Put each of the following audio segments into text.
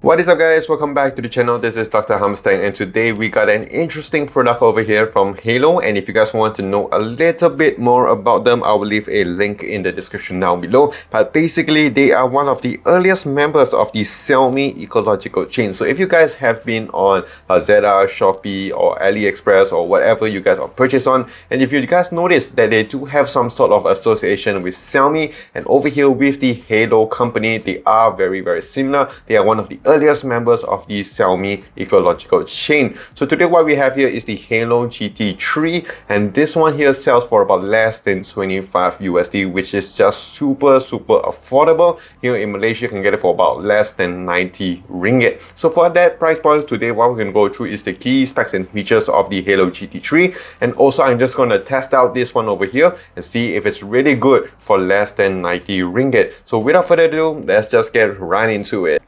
What is up guys, welcome back to the channel. This is Dr. Hamstang and today we got an interesting product over here from Haylou, and if you guys want to know a little bit more about them, I will leave a link in the description down below. But basically they are one of the earliest members of the Xiaomi ecological chain. So if you guys have been on Zeta, Shopee or AliExpress or whatever you guys are purchased on, and if you guys notice that they do have some sort of association with Xiaomi, and over here with the Haylou company, they are very similar. They are one of the earliest members of the Xiaomi ecological chain. So today what we have here is the Haylou GT3, and this one here sells for about less than 25 USD, which is just super affordable. Here in Malaysia you can get it for about less than 90 ringgit. So for that price point today, what we're going to go through is the key specs and features of the Haylou GT3, and also I'm just going to test out this one over here and see if it's really good for less than 90 ringgit. So without further ado, let's just get right into it.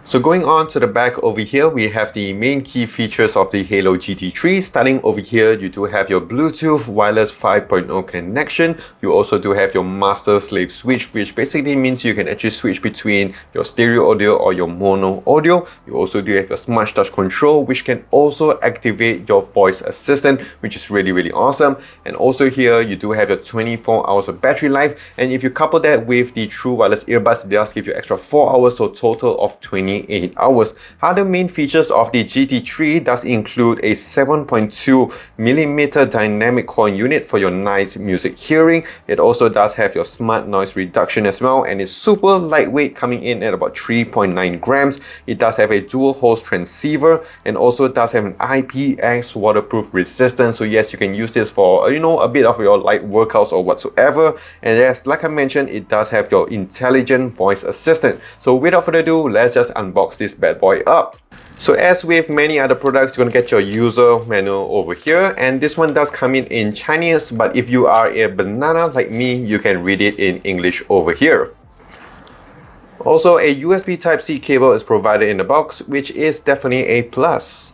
So going on to the back over here, we have the main key features of the Haylou GT3. Starting over here, you do have your Bluetooth wireless 5.0 connection. You also do have your master slave switch, which basically means you can actually switch between your stereo audio or your mono audio. You also do have your smart touch control, which can also activate your voice assistant, which is really awesome. And also here, you do have your 24 hours of battery life. And if you couple that with the true wireless earbuds, it does give you extra 4 hours, so total of 28 hours. Other main features of the GT3 does include a 7.2mm dynamic core unit for your nice music hearing. It also does have your smart noise reduction as well, and it's super lightweight, coming in at about 3.9 grams. It does have a dual host transceiver, and also does have an IPX waterproof resistance. So yes, you can use this for a bit of your light workouts or whatsoever. And yes, like I mentioned, it does have your intelligent voice assistant. So without further ado, let's just unbox this bad boy up. So as with many other products, you're going to get your user manual over here, and this one does come in Chinese, but if you are a banana like me, you can read it in English over here. Also, a USB Type-C cable is provided in the box, which is definitely a plus.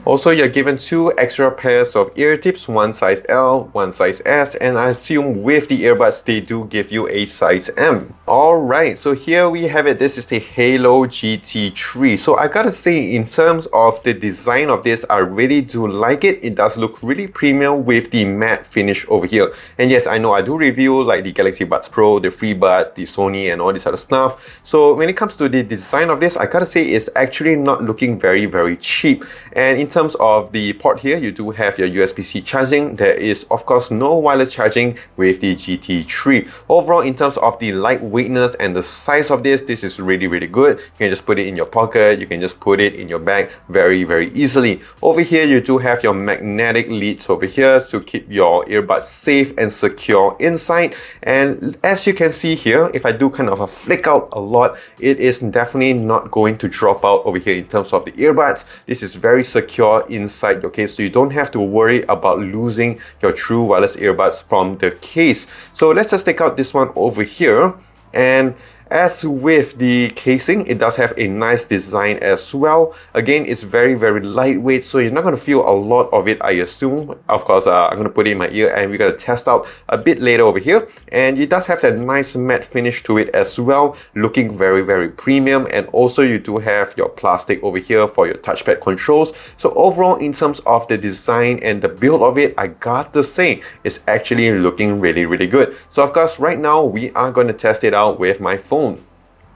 Also, you're given 2 extra pairs of ear tips, one size L, one size S, and I assume with the earbuds, they do give you a size M. Alright, so here we have it. This is the Haylou GT3. So I gotta say, in terms of the design of this, I really do like it. It does look really premium with the matte finish over here. And yes, I know I do review like the Galaxy Buds Pro, the FreeBud, the Sony, and all this other stuff. So when it comes to the design of this, I gotta say it's actually not looking very cheap. And in terms of the port here, you do have your USB-C charging. There is of course no wireless charging with the GT3. Overall, in terms of the lightweightness and the size of this is really good. You can just put it in your pocket, you can just put it in your bag very easily. Over here, you do have your magnetic leads over here to keep your earbuds safe and secure inside. And as you can see here, if I do kind of a flick out a lot, it is definitely not going to drop out over here in terms of the earbuds. This is very secure inside your case, so you don't have to worry about losing your true wireless earbuds from the case. So let's just take out this one over here, and as with the casing, it does have a nice design as well. Again, it's very lightweight, so you're not going to feel a lot of it, I assume. Of course, I'm going to put it in my ear and we're going to test out a bit later over here. And it does have that nice matte finish to it as well, looking very premium. And also you do have your plastic over here for your touchpad controls. So overall, in terms of the design and the build of it, I got to say, it's actually looking really good. So of course, right now we are going to test it out with my phone.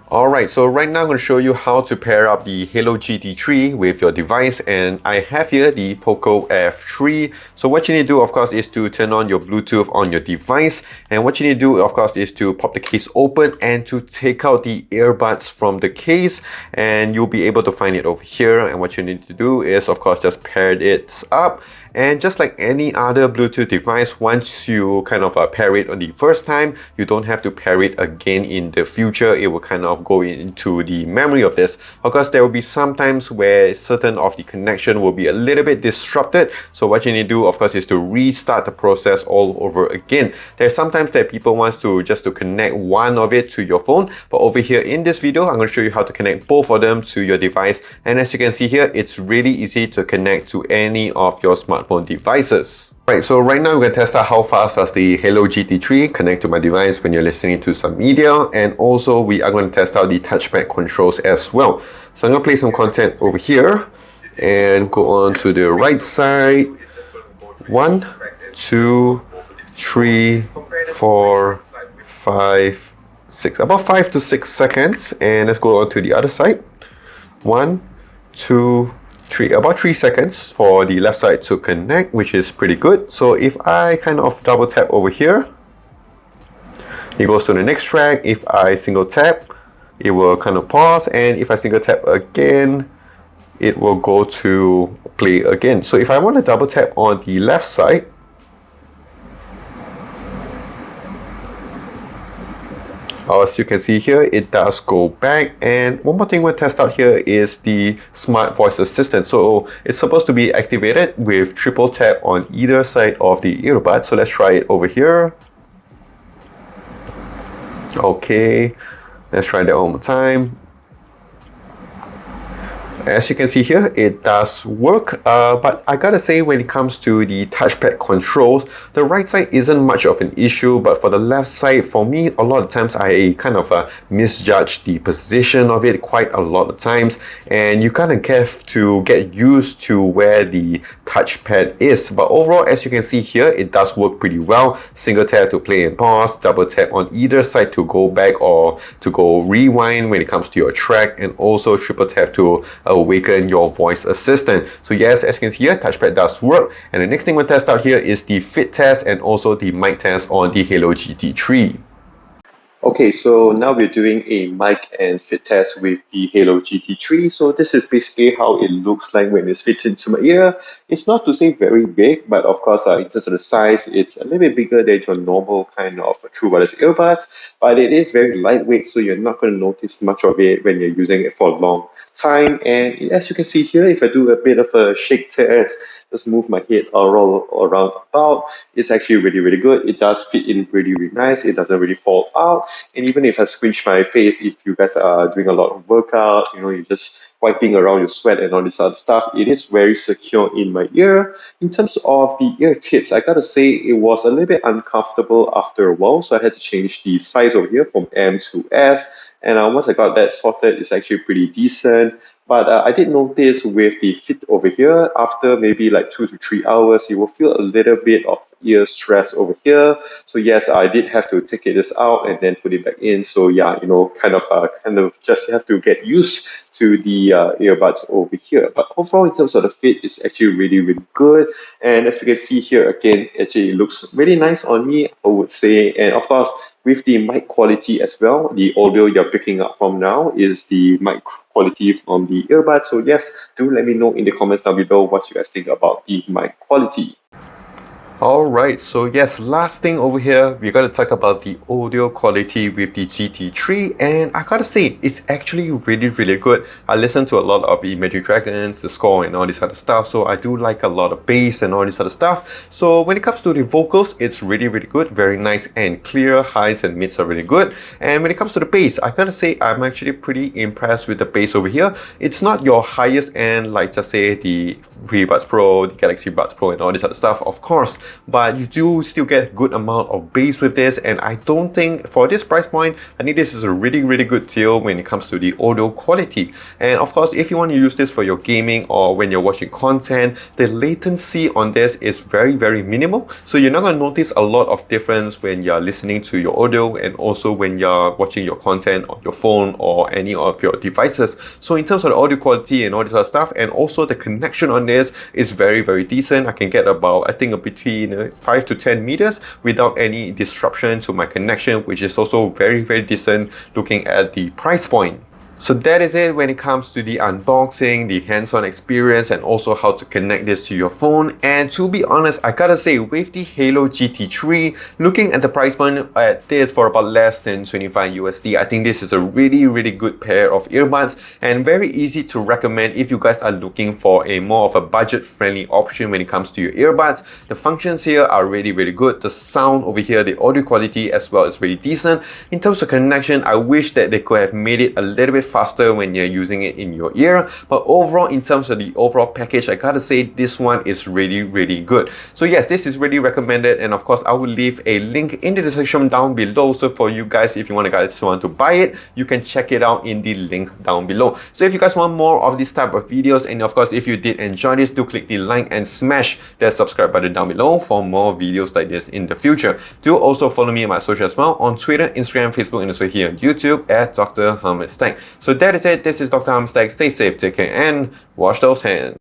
Alright, so right now I'm going to show you how to pair up the Haylou GT3 with your device, and I have here the Poco F3. So what you need to do, of course, is to turn on your Bluetooth on your device, and what you need to do, of course, is to pop the case open and to take out the earbuds from the case, and you'll be able to find it over here. And what you need to do is, of course, just pair it up. And just like any other Bluetooth device, once you kind of pair it on the first time, you don't have to pair it again in the future. It will kind of go into the memory of this. Of course, there will be some times where certain of the connection will be a little bit disrupted. So what you need to do, of course, is to restart the process all over again. There's sometimes that people wants to just to connect one of it to your phone, but over here in this video, I'm going to show you how to connect both of them to your device. And as you can see here, it's really easy to connect to any of your smartphone devices. Right, so right now we're going to test out how fast does the Haylou GT3 connect to my device when you're listening to some media, and also we are going to test out the touchpad controls as well. So I'm going to play some content over here and go on to the right side. 1, 2, 3, 4, 5, 6, about 5 to 6 seconds, and let's go on to the other side. 1, 2, 3, about 3 seconds for the left side to connect, which is pretty good. So if I kind of double tap over here, it goes to the next track. If I single tap, it will kind of pause, and if I single tap again, it will go to play again. So if I want to double tap on the left side, as you can see here, it does go back. And one more thing we'll test out here is the smart voice assistant. So it's supposed to be activated with triple tap on either side of the earbud. So let's try it over here. Okay, let's try that one more time. As you can see here, it does work, but I gotta say, when it comes to the touchpad controls, the right side isn't much of an issue, but for the left side, for me, a lot of times I kind of misjudge the position of it quite a lot of times, and you kind of have to get used to where the touchpad is. But overall, as you can see here, it does work pretty well. Single tap to play and pause, double tap on either side to go back or to go rewind when it comes to your track, and also triple tap to awaken your voice assistant. So yes, as you can see here, touchpad does work. And the next thing we'll test out here is the fit test and also the mic test on the Haylou GT3. Okay, so now we're doing a mic and fit test with the Haylou GT3. So this is basically how it looks like when it's fitted into my ear. It's not to say very big, but of course, in terms of the size, it's a little bit bigger than your normal kind of true wireless earbuds, but it is very lightweight, so you're not going to notice much of it when you're using it for a long time. And as you can see here, if I do a bit of a shake test, just move my head or roll around about, it's actually really good. It does fit in really nice. It doesn't really fall out. And even if I squinch my face, if you guys are doing a lot of workout, you're just wiping around your sweat and all this other stuff, it is very secure in my ear. In terms of the ear tips, I gotta say it was a little bit uncomfortable after a while, so I had to change the size over here from M to S. And once I got that sorted, it's actually pretty decent. But I did notice with the fit over here, after maybe like 2 to 3 hours, you will feel a little bit of ear stress over here. So yes, I did have to take this out and then put it back in. So yeah, kind of just have to get used to the earbuds over here. But overall, in terms of the fit, it's actually really good. And as you can see here, again, actually it looks really nice on me, I would say. And of course, with the mic quality as well, the audio you're picking up from now is the mic quality from the earbuds. So yes, do let me know in the comments down below what you guys think about the mic quality. Alright, so yes, last thing over here, we're going to talk about the audio quality with the GT3, and I gotta say, it's actually really good. I listen to a lot of Imagine Dragons, The Score, and all this other stuff, so I do like a lot of bass and all this other stuff. So when it comes to the vocals, it's really good, very nice and clear. Highs and mids are really good. And when it comes to the bass, I gotta say, I'm actually pretty impressed with the bass over here. It's not your highest end, like just say the Earbuds Pro, the Galaxy Buds Pro, and all this other stuff, of course, but you do still get good amount of bass with this. And I don't think for this price point, I think this is a really good deal when it comes to the audio quality. And of course, if you want to use this for your gaming or when you're watching content, the latency on this is very minimal, so you're not going to notice a lot of difference when you're listening to your audio and also when you're watching your content on your phone or any of your devices. So in terms of the audio quality and all this other stuff, and also the connection on this is very decent. I can get about, I think, between 5 to 10 meters without any disruption to my connection, which is also very decent looking at the price point. So that is it when it comes to the unboxing, the hands-on experience, and also how to connect this to your phone. And to be honest, I gotta say, with the Haylou GT3, looking at the price point at this for about less than 25 USD, I think this is a really good pair of earbuds and very easy to recommend if you guys are looking for a more of a budget-friendly option when it comes to your earbuds. The functions here are really good. The sound over here, the audio quality as well is really decent. In terms of connection, I wish that they could have made it a little bit faster when you're using it in your ear. But overall, in terms of the overall package, I gotta say this one is really good. So yes, this is really recommended, and of course I will leave a link in the description down below. So for you guys, if you want to buy it, you can check it out in the link down below. So if you guys want more of this type of videos, and of course if you did enjoy this, do click the like and smash that subscribe button down below for more videos like this in the future. Do also follow me on my social as well on Twitter, Instagram, Facebook, and also here on YouTube at Dr. Hammer's Tech. So that is it. This is Dr. Hammer's Tech. Stay safe, take care, and wash those hands.